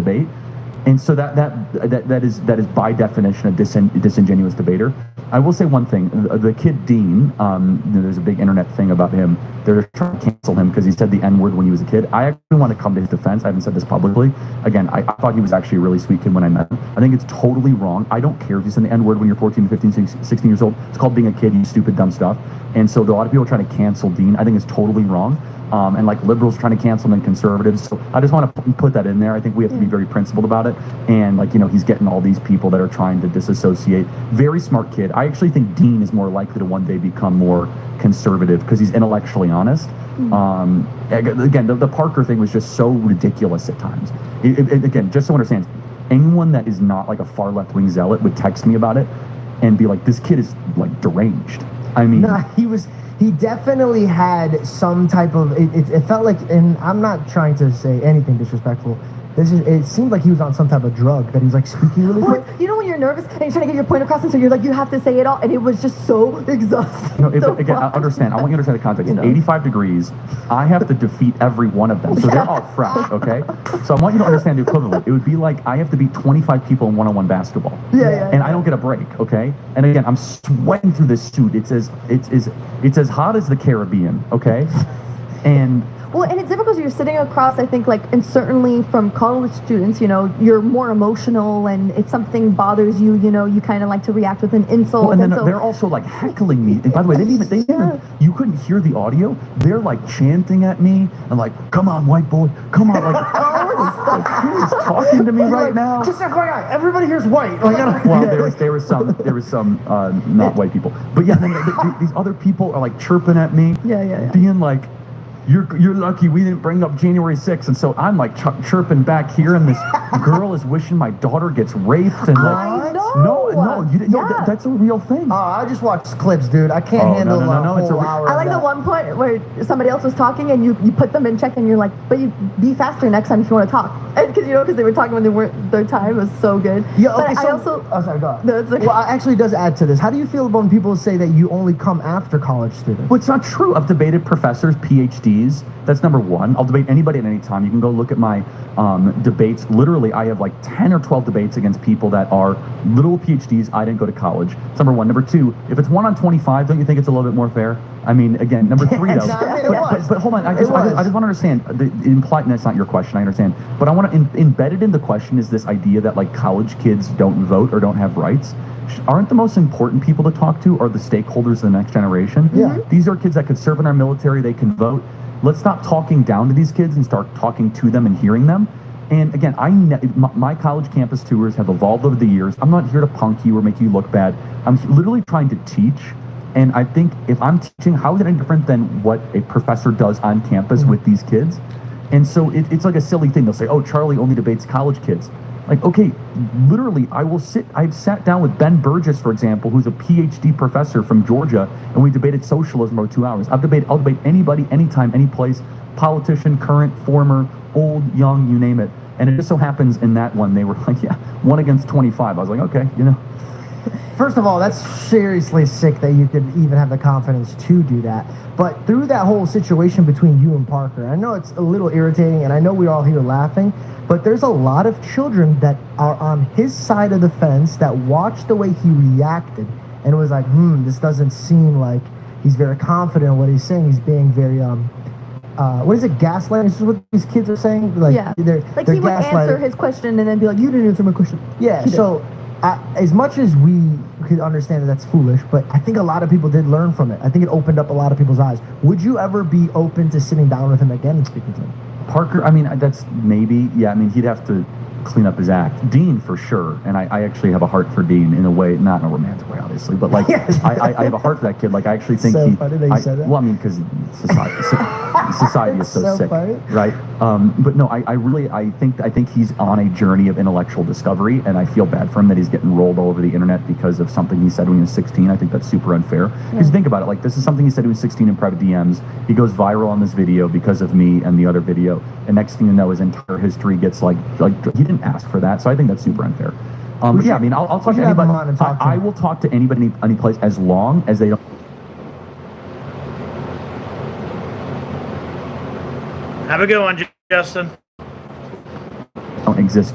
debate. And so that is by definition a disingenuous debater. I will say one thing: the kid Dean. There's a big internet thing about him. They're trying to cancel him because he said the N-word when he was a kid. I actually want to come to his defense. I haven't said this publicly. Again, I thought he was actually a really sweet kid when I met him. I think it's totally wrong. I don't care if you said the N-word when you're 14, 15, 16 years old. It's called being a kid. You stupid, dumb stuff. And so a lot of people trying to cancel Dean. I think it's totally wrong. And like liberals trying to cancel him and conservatives. So I just want to put that in there. I think we have to be very principled about it. And like, he's getting all these people that are trying to disassociate. Very smart kid. I actually think Dean is more likely to one day become more conservative because he's intellectually honest. Again, the Parker thing was just so ridiculous at times. Again, just so understand, anyone that is not like a far left-wing zealot would text me about it and be like, this kid is like deranged. I mean, nah, he definitely had some type of, it felt like, and I'm not trying to say anything disrespectful, it seemed like he was on some type of drug that he was like speaking really quick. You know when you're nervous and you're trying to get your point across and so you're like, you have to say it all, and it was just so exhausting. Again, I understand. I want you to understand the context. 85 degrees, I have to defeat every one of them. So they're all fresh, okay? So I want you to understand the equivalent. It would be like I have to beat 25 people in one-on-one basketball. And I don't get a break, okay? And again, I'm sweating through this suit. It's as hot as the Caribbean, okay? And well, and it's difficult because you're sitting across, I think, like, and certainly from college students, you're more emotional, and if something bothers you, you kind of like to react with an insult. Well, and then they're also like heckling me. And by the way, they even you couldn't hear the audio. They're like chanting at me and like, "Come on, white boy, come on!" Like, who's talking to me right now? Just FYI, everybody here's white. Well, there was some not white people, but yeah, then these other people are like chirping at me, being like, You're lucky we didn't bring up January 6th. And so I'm like chirping back here, and this girl is wishing my daughter gets raped. And like, no, you didn't know that's a real thing. I just watched clips, dude. I can't handle no, a whole hour. I like the one point where somebody else was talking and you put them in check and you're like, but you be faster next time if you want to talk. Because they were talking when they weren't their time. It was so good. Yeah, okay, sorry, go ahead. No, it's okay. Well, it actually does add to this. How do you feel about when people say that you only come after college students? Well, it's not true. I've debated professors, PhDs. That's number one. I'll debate anybody at any time. You can go look at my debates. Literally, I have like 10 or 12 debates against people that are literal PhDs. I didn't go to college. That's number one. Number two, if it's 1 on 25, don't you think it's a little bit more fair? I mean, again, number three, though. But hold on. I just want to understand. Implied, that's not your question. I understand. But I want to embedded in the question is this idea that like college kids don't vote or don't have rights. Aren't the most important people to talk to are the stakeholders of the next generation? Yeah. These are kids that could serve in our military. They can vote. Let's stop talking down to these kids and start talking to them and hearing them. And again, my college campus tours have evolved over the years. I'm not here to punk you or make you look bad. I'm literally trying to teach. And I think if I'm teaching, how is it any different than what a professor does on campus with these kids? And so it's like a silly thing. They'll say, oh, Charlie only debates college kids. Like, okay, literally, I've sat down with Ben Burgess, for example, who's a PhD professor from Georgia, and we debated socialism for 2 hours. I'll debate anybody, anytime, any place, politician, current, former, old, young, you name it. And it just so happens in that one, they were like, 1 against 25. I was like, okay, First of all, that's seriously sick that you could even have the confidence to do that. But through that whole situation between you and Parker, I know it's a little irritating, and I know we're all here laughing, but there's a lot of children that are on his side of the fence that watched the way he reacted and was like, this doesn't seem like he's very confident in what he's saying. He's being very, what is it, gaslighting? This is what these kids are saying? Like, they're he would answer his question and then be like, you didn't answer my question. Yeah, so as much as we could understand that that's foolish, but I think a lot of people did learn from it. I think it opened up a lot of people's eyes. Would you ever be open to sitting down with him again and speaking to him? Parker, I mean, that's maybe, I mean, he'd have to clean up his act. Dean, for sure, and I actually have a heart for Dean in a way, not in a romantic way, obviously, but like, I have a heart for that kid. Like, I actually think funny that you said that. Well, I mean, because society is so sick, funny. right? But no, I think he's on a journey of intellectual discovery, and I feel bad for him that he's getting rolled all over the internet because of something he said when he was 16. I think that's super unfair. Because think about it, like, this is something he said when he was 16 in private DMs. He goes viral on this video because of me and the other video, and next thing you know, his entire history gets like he didn't ask for that. So I think that's super unfair. But yeah, I mean, I'll talk to anybody. I will talk to anybody, any place, as long as they don't. Have a good one, Justin. Don't exist